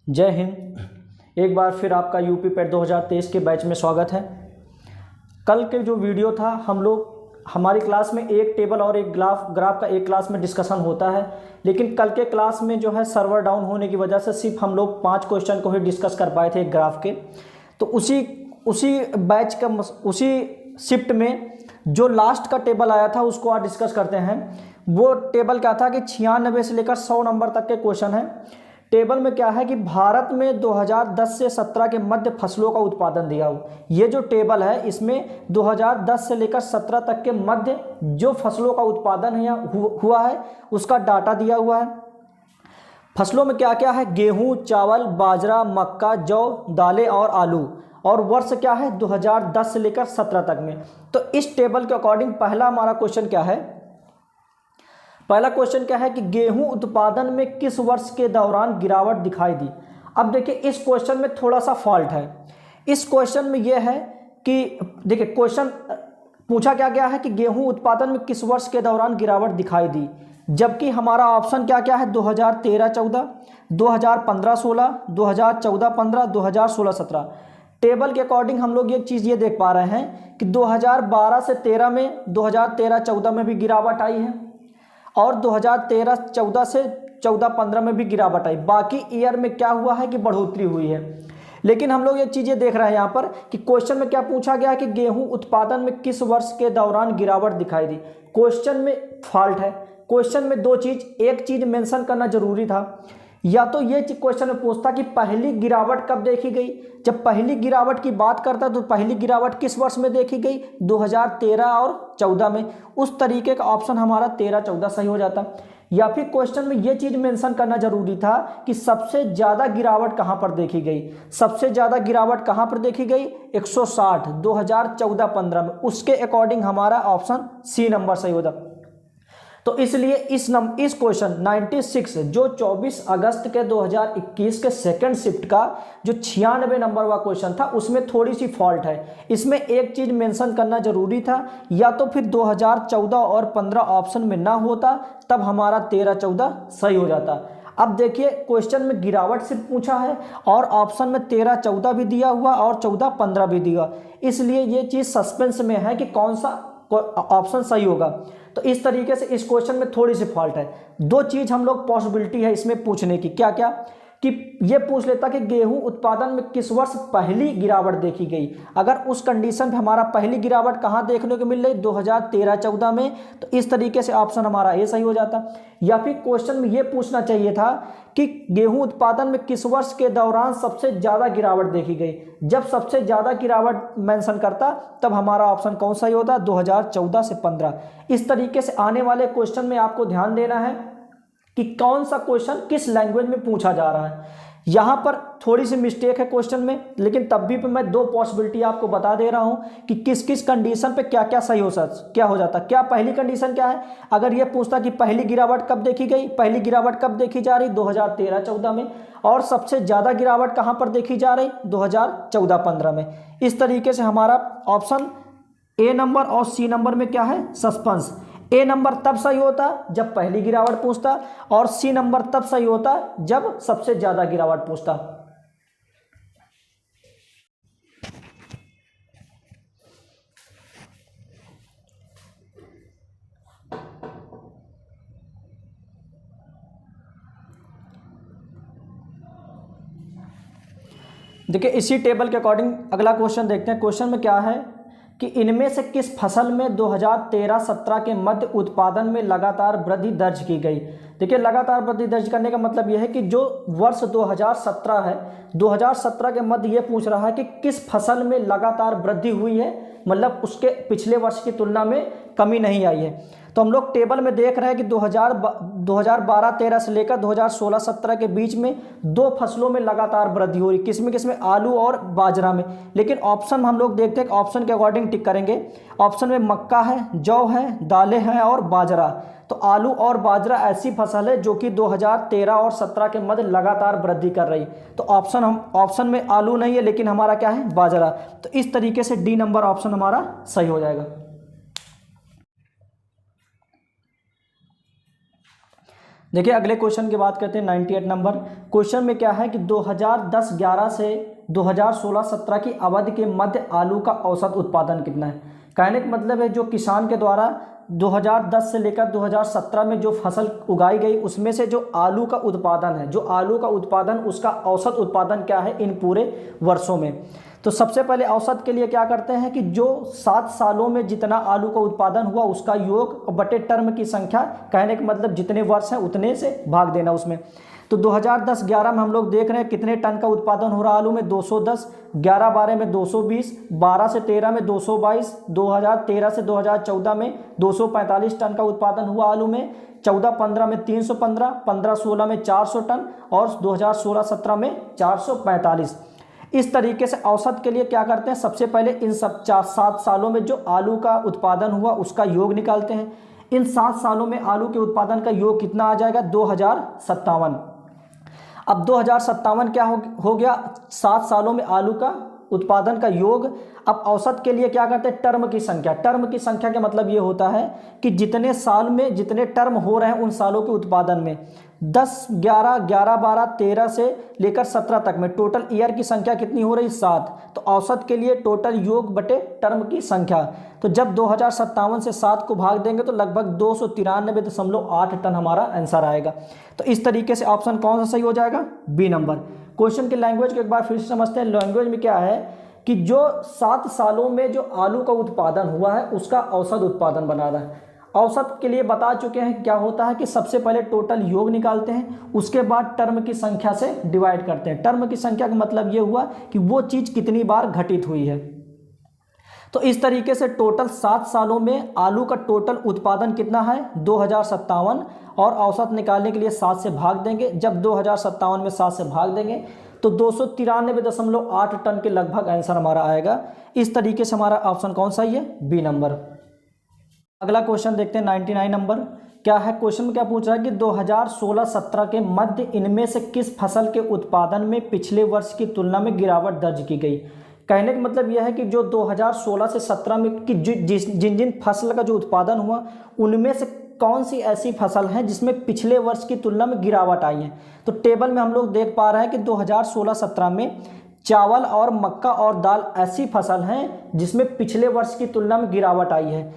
जय हिंद। एक बार फिर आपका यूपी पेट 2023 के बैच में स्वागत है। कल के जो वीडियो था हमारी क्लास में एक टेबल और एक ग्राफ का एक क्लास में डिस्कशन होता है, लेकिन कल के क्लास में जो है सर्वर डाउन होने की वजह से सिर्फ हम लोग 5 क्वेश्चन को ही डिस्कस कर पाए थे एक ग्राफ के। तो उसी बैच का उसी शिफ्ट में जो लास्ट का टेबल आया था उसको आज डिस्कस करते हैं। वो टेबल क्या था कि 96 से लेकर 100 नंबर तक के क्वेश्चन है। टेबल में क्या है कि भारत में 2010 से 17 के मध्य फसलों का उत्पादन दिया हुआ। ये जो टेबल है इसमें 2010 से लेकर 17 तक के मध्य जो फसलों का उत्पादन हुआ है उसका डाटा दिया हुआ है। फसलों में क्या क्या है? गेहूं, चावल, बाजरा, मक्का, जौ, दालें और आलू। और वर्ष क्या है? 2010 से लेकर 17 तक में। तो इस टेबल के अकॉर्डिंग पहला हमारा क्वेश्चन क्या है? पहला क्वेश्चन क्या है कि गेहूं उत्पादन में किस वर्ष के दौरान गिरावट दिखाई दी। अब देखिए इस क्वेश्चन में थोड़ा सा फॉल्ट है। इस क्वेश्चन में यह है कि देखिए क्वेश्चन पूछा क्या गया है कि गेहूं उत्पादन में किस वर्ष के दौरान गिरावट दिखाई दी, जबकि हमारा ऑप्शन क्या क्या है? 2013-14, 2015-16, 2014-15, 2016-17। टेबल के अकॉर्डिंग हम लोग एक चीज़ ये देख पा रहे हैं कि 2012 से 13 में 2013-14 में भी गिरावट आई है और 2013-14 से 14-15 में भी गिरावट आई। बाकी ईयर में क्या हुआ है कि बढ़ोतरी हुई है। लेकिन हम लोग ये चीज़ें देख रहे हैं यहाँ पर कि क्वेश्चन में क्या पूछा गया है कि गेहूं उत्पादन में किस वर्ष के दौरान गिरावट दिखाई दी। क्वेश्चन में फॉल्ट है। क्वेश्चन में दो चीज़, एक चीज़ मेंशन करना जरूरी था। या तो ये क्वेश्चन में पूछता कि पहली गिरावट कब देखी गई। जब पहली गिरावट की बात करता तो पहली गिरावट किस वर्ष में देखी गई? 2013 और 14 में। उस तरीके का ऑप्शन हमारा 13-14 सही हो जाता। या फिर क्वेश्चन में ये चीज़ मेंशन करना जरूरी था कि सबसे ज़्यादा गिरावट कहाँ पर देखी गई। सबसे ज़्यादा गिरावट कहाँ पर देखी गई? 160, 2014-15 में। उसके अकॉर्डिंग हमारा ऑप्शन सी नंबर सही होता। तो इसलिए इस क्वेश्चन 96 जो 24 अगस्त के 2021 के सेकंड शिफ्ट का जो 96 नंबर का क्वेश्चन था उसमें थोड़ी सी फॉल्ट है। इसमें एक चीज मेंशन करना जरूरी था, या तो फिर 2014 और 15 ऑप्शन में ना होता तब हमारा 13-14 सही हो जाता। अब देखिए क्वेश्चन में गिरावट सिर्फ पूछा है और ऑप्शन में 13-14 भी दिया हुआ और 14-15 भी दिया, इसलिए ये चीज सस्पेंस में है कि कौन सा ऑप्शन सही होगा। तो इस तरीके से इस क्वेश्चन में थोड़ी सी फॉल्ट है। दो चीज हम लोग पॉसिबिलिटी है इसमें पूछने की, क्या क्या कि ये पूछ लेता कि गेहूं उत्पादन में किस वर्ष पहली गिरावट देखी गई। अगर उस कंडीशन पे हमारा पहली गिरावट कहां देखने को मिल रही? 2013-14 में। तो इस तरीके से ऑप्शन हमारा ए सही हो जाता। या फिर क्वेश्चन में ये पूछना चाहिए था कि गेहूं उत्पादन में किस वर्ष के दौरान सबसे ज्यादा गिरावट देखी गई। जब सबसे ज्यादा गिरावट मेंशन करता तब हमारा ऑप्शन कौन सा ही होता? 2014 से 15। इस तरीके से आने वाले क्वेश्चन में आपको ध्यान देना है कि कौन सा क्वेश्चन किस लैंग्वेज में पूछा जा रहा है। यहां पर थोड़ी सी मिस्टेक है क्वेश्चन में, लेकिन तब भी मैं दो पॉसिबिलिटी आपको बता दे रहा हूं कि किस किस कंडीशन पे क्या क्या सही हो जाता। क्या पहली कंडीशन क्या है? अगर ये पूछता कि पहली गिरावट कब देखी गई, पहली गिरावट कब देखी जा रही? 2013-14 में। और सबसे ज्यादा गिरावट कहां पर देखी जा रही? 2014-15 में। इस तरीके से हमारा ऑप्शन ए नंबर और सी नंबर में क्या है? सस्पेंस। ए नंबर तब सही होता जब पहली गिरावट पूछता और सी नंबर तब सही होता जब सबसे ज्यादा गिरावट पूछता। देखिए इसी टेबल के अकॉर्डिंग अगला क्वेश्चन देखते हैं। क्वेश्चन में क्या है कि इनमें से किस फसल में 2013-17 के मध्य उत्पादन में लगातार वृद्धि दर्ज की गई। देखिए लगातार वृद्धि दर्ज करने का मतलब यह है कि जो वर्ष 2017 है, 2017 के मध्य ये पूछ रहा है कि किस फसल में लगातार वृद्धि हुई है, मतलब उसके पिछले वर्ष की तुलना में कमी नहीं आई है। तो हम लोग टेबल में देख रहे हैं कि 2012-13 से लेकर 2016-17 के बीच में दो फसलों में लगातार वृद्धि हो रही। किसमें किसमें? आलू और बाजरा में। लेकिन ऑप्शन हम लोग देखते हैं, ऑप्शन के अकॉर्डिंग टिक करेंगे। ऑप्शन में मक्का है, जौ है, दालें हैं और बाजरा। तो आलू और बाजरा ऐसी फसल है जो कि 2013 और 17 के मध्य लगातार वृद्धि कर रही। तो ऑप्शन में आलू नहीं है, लेकिन हमारा क्या है? बाजरा। तो इस तरीके से डी नंबर ऑप्शन हमारा सही हो जाएगा। देखिए अगले क्वेश्चन की बात करते हैं 98 नंबर। क्वेश्चन में क्या है कि 2010-11 से 2016-17 की अवधि के मध्य आलू का औसत उत्पादन कितना है। कहने का मतलब है जो किसान के द्वारा 2010 से लेकर 2017 में जो फसल उगाई गई उसमें से जो आलू का उत्पादन है, जो आलू का उत्पादन उसका औसत उत्पादन क्या है इन पूरे वर्षों में। तो सबसे पहले औसत के लिए क्या करते हैं कि जो 7 सालों में जितना आलू का उत्पादन हुआ उसका योग बटे टर्म की संख्या, कहने का मतलब जितने वर्ष हैं उतने से भाग देना उसमें। तो 2010-11 में हम लोग देख रहे हैं कितने टन का उत्पादन हो रहा आलू में 210, 11-12 में 220, 12 से 13 में 222, 2013 से 2014 में 245 टन का उत्पादन हुआ आलू में, 14-15 में 315, 15-16 में 400 टन और 2016-17 में 445। इस तरीके से औसत के लिए क्या करते हैं, सबसे पहले इन सब 7 सालों में जो आलू का उत्पादन हुआ उसका योग निकालते हैं। इन 7 सालों में आलू के उत्पादन का योग कितना आ जाएगा 2057। अब 2057 क्या हो गया, 7 सालों में आलू का उत्पादन का योग। अब औसत के लिए क्या करते हैं, टर्म की संख्या। टर्म की संख्या का मतलब ये होता है कि जितने साल में जितने टर्म हो रहे हैं उन सालों के उत्पादन में 10, 11, 11, 12, 13 से लेकर 17 तक में टोटल ईयर की संख्या कितनी हो रही 7। तो औसत के लिए टोटल योग बटे टर्म की संख्या। तो जब 2057 से 7 को भाग देंगे तो लगभग 293.8 टन हमारा आंसर आएगा। तो इस तरीके से ऑप्शन कौन सा सही हो जाएगा, बी नंबर। क्वेश्चन की लैंग्वेज को एक बार फिर से समझते हैं। लैंग्वेज में क्या है कि जो 7 सालों में जो आलू का उत्पादन हुआ है उसका औसत उत्पादन बना रहा है। औसत के लिए बता चुके हैं क्या होता है कि सबसे पहले टोटल योग निकालते हैं, उसके बाद टर्म की संख्या से डिवाइड करते हैं। टर्म की संख्या का मतलब ये हुआ कि वो चीज़ कितनी बार घटित हुई है। तो इस तरीके से टोटल 7 सालों में आलू का टोटल उत्पादन कितना है 2057 और औसत निकालने के लिए 7 से भाग देंगे। जब 2057 में 7 से भाग देंगे तो 293.8 टन के लगभग आंसर हमारा आएगा। इस तरीके से हमारा ऑप्शन कौन सा है, बी नंबर। अगला क्वेश्चन देखते हैं 99 नंबर। क्या है क्वेश्चन में, क्या पूछ रहा है कि 2016-17 के मध्य इनमें से किस फसल के उत्पादन में पिछले वर्ष की तुलना में गिरावट दर्ज की गई। कहने का मतलब यह है कि जो 2016 से 17 में कि जिन जिन फसल का जो उत्पादन हुआ उनमें से कौन सी ऐसी फसल है जिसमें पिछले वर्ष की तुलना में गिरावट आई है। तो टेबल में हम लोग देख पा रहे हैं कि 2016-17 में चावल और मक्का और दाल ऐसी फसल हैं जिसमें पिछले वर्ष की तुलना में गिरावट आई है।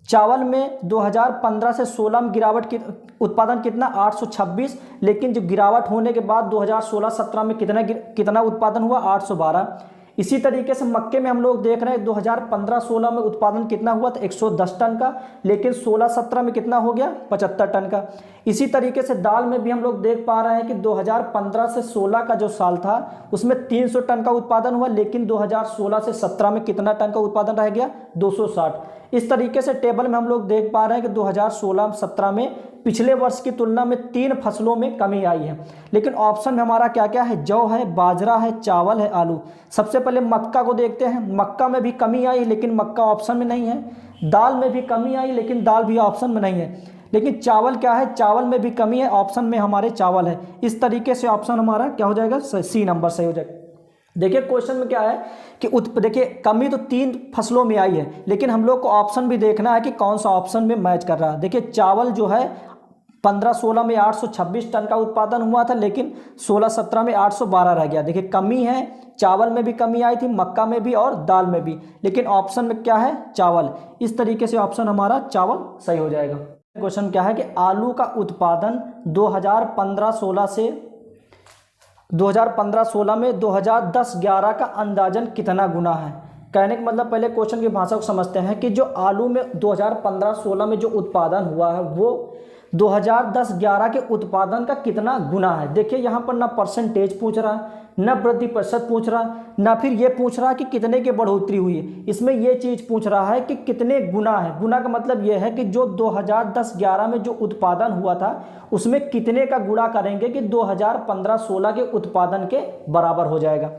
चावल में 2015 से 16 में गिरावट की उत्पादन कितना 826, लेकिन जो गिरावट होने के बाद 2016-17 में कितना उत्पादन हुआ 812। इसी तरीके से मक्के में हम लोग देख रहे हैं 2015-16 में उत्पादन कितना हुआ था 110 टन का, लेकिन 16-17 में कितना हो गया 75 टन का। इसी तरीके से दाल में भी हम लोग देख पा रहे हैं कि 2015 से 16 का जो साल था उसमें 300 टन का उत्पादन हुआ, लेकिन 2016 से 17 में कितना टन का उत्पादन रह गया 260। इस तरीके से टेबल में हम लोग देख पा रहे हैं कि 2016-17 में पिछले वर्ष की तुलना में 3 फसलों में कमी आई है। लेकिन ऑप्शन में हमारा क्या क्या है, जौ है, बाजरा है, चावल है, आलू। सबसे पहले मक्का को देखते हैं। मक्का में भी कमी आई लेकिन मक्का ऑप्शन में नहीं है। दाल में भी कमी आई लेकिन दाल भी ऑप्शन में नहीं है। लेकिन चावल क्या है, चावल में भी कमी है, ऑप्शन में हमारे चावल है। इस तरीके से ऑप्शन हमारा क्या हो जाएगा, सी नंबर सही हो जाएगा। देखिए क्वेश्चन में क्या है कि देखिए कमी तो 3 फसलों में आई है, लेकिन हम लोग को ऑप्शन भी देखना है कि कौन सा ऑप्शन में मैच कर रहा है। देखिए चावल जो है 15-16 में 826 टन का उत्पादन हुआ था, लेकिन 16-17 में 812 रह गया। देखिए कमी है, चावल में भी कमी आई थी, मक्का में भी और दाल में भी, लेकिन ऑप्शन में क्या है चावल। इस तरीके से ऑप्शन हमारा चावल सही हो जाएगा। क्वेश्चन क्या है कि आलू का उत्पादन 2015-16 से 2015-16 में 2010-11 का अंदाजन कितना गुना है। कहने का मतलब पहले क्वेश्चन की भाषा को समझते हैं कि जो आलू में 2015-16 में जो उत्पादन हुआ है वो 2010-11 के उत्पादन का कितना गुना है। देखिए यहाँ पर ना परसेंटेज पूछ रहा है, ना वृद्धि प्रतिशत पूछ रहा है, ना फिर ये पूछ रहा है कि कितने की बढ़ोतरी हुई है। इसमें ये चीज़ पूछ रहा है कि कितने गुना है। गुना का मतलब ये है कि जो 2010-11 में जो उत्पादन हुआ था उसमें कितने का गुणा करेंगे कि 2015-16 के उत्पादन के बराबर हो जाएगा।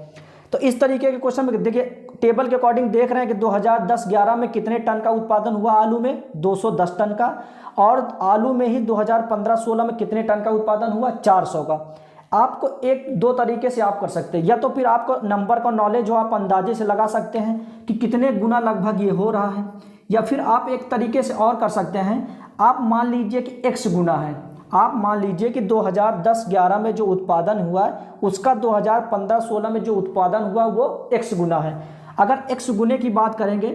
तो इस तरीके के क्वेश्चन में देखिए टेबल के अकॉर्डिंग देख रहे हैं कि 2010-11 में कितने टन का उत्पादन हुआ आलू में 210 टन का, और आलू में ही 2015-16 में कितने टन का उत्पादन हुआ 400 का। आपको 1-2 तरीके से आप कर सकते हैं, या तो फिर आपको नंबर का नॉलेज हो, आप अंदाजे से लगा सकते हैं कि कितने गुना लगभग ये हो रहा है, या फिर आप एक तरीके से और कर सकते हैं, आप मान लीजिए कि x गुना है आप मान लीजिए कि 2010-11 में जो उत्पादन हुआ है उसका 2015-16 में जो उत्पादन हुआ वो x गुना है। अगर x गुने की बात करेंगे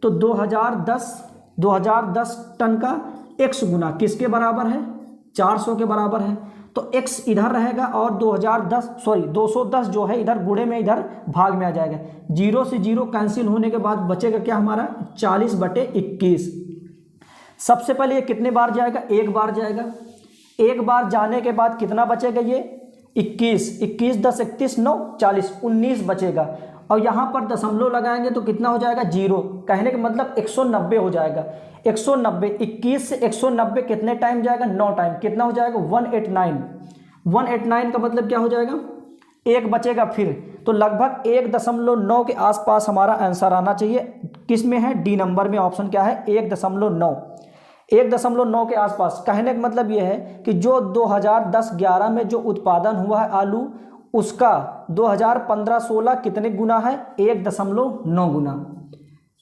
तो 2010 टन का x गुना किसके बराबर है, 400 के बराबर है। तो x इधर रहेगा और 210 जो है इधर गुणे में इधर भाग में आ जाएगा। 0 से 0 कैंसिल होने के बाद बचेगा क्या हमारा 40/21। सबसे पहले ये कितने बार जाएगा, एक बार जाएगा। एक बार जाने के बाद कितना बचेगा, ये 21 10 31 9 40 19 बचेगा। और यहाँ पर दशमलव लगाएंगे तो कितना हो जाएगा 0। कहने का मतलब 190 हो जाएगा। 190 21 से 190 कितने टाइम जाएगा, 9 टाइम। कितना हो जाएगा 189 का मतलब क्या हो जाएगा, एक बचेगा फिर। तो लगभग 1.9 के आसपास हमारा आंसर आना चाहिए। किस में है, डी नंबर में। ऑप्शन क्या है 1.9 के आसपास। कहने का मतलब ये है कि जो 2010-11 में जो उत्पादन हुआ है आलू, उसका 2015-16 कितने गुना है, 1.9 गुना।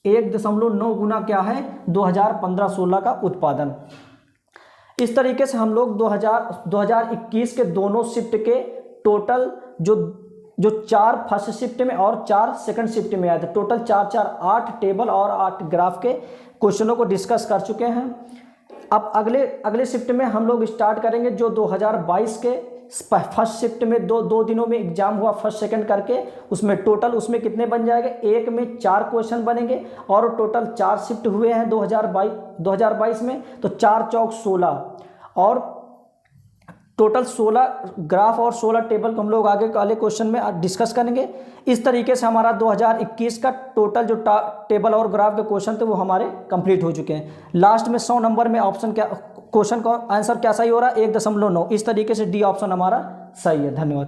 1.9 गुना क्या है 2015-16 का उत्पादन। इस तरीके से हम लोग 2021 के दोनों शिफ्ट के टोटल जो 4 फर्स्ट शिफ्ट में और 4 सेकंड शिफ्ट में आए थे, टोटल 8 टेबल और 8 ग्राफ के क्वेश्चनों को डिस्कस कर चुके हैं। अब अगले शिफ्ट में हम लोग स्टार्ट करेंगे जो 2022 के फर्स्ट शिफ्ट में दो दिनों में एग्जाम हुआ फर्स्ट सेकंड करके। उसमें टोटल कितने बन जाएंगे, एक में 4 क्वेश्चन बनेंगे और टोटल 4 शिफ्ट हुए हैं 2022 में। तो 4 चौक 16 और टोटल 16 ग्राफ और 16 टेबल को हम लोग आगे वाले क्वेश्चन में डिस्कस करेंगे। इस तरीके से हमारा 2021 का टोटल जो टेबल और ग्राफ के क्वेश्चन थे वो हमारे कंप्लीट हो चुके हैं। लास्ट में 100 नंबर में ऑप्शन क्या, क्वेश्चन का आंसर क्या सही हो रहा है 1.9। इस तरीके से डी ऑप्शन हमारा सही है। धन्यवाद।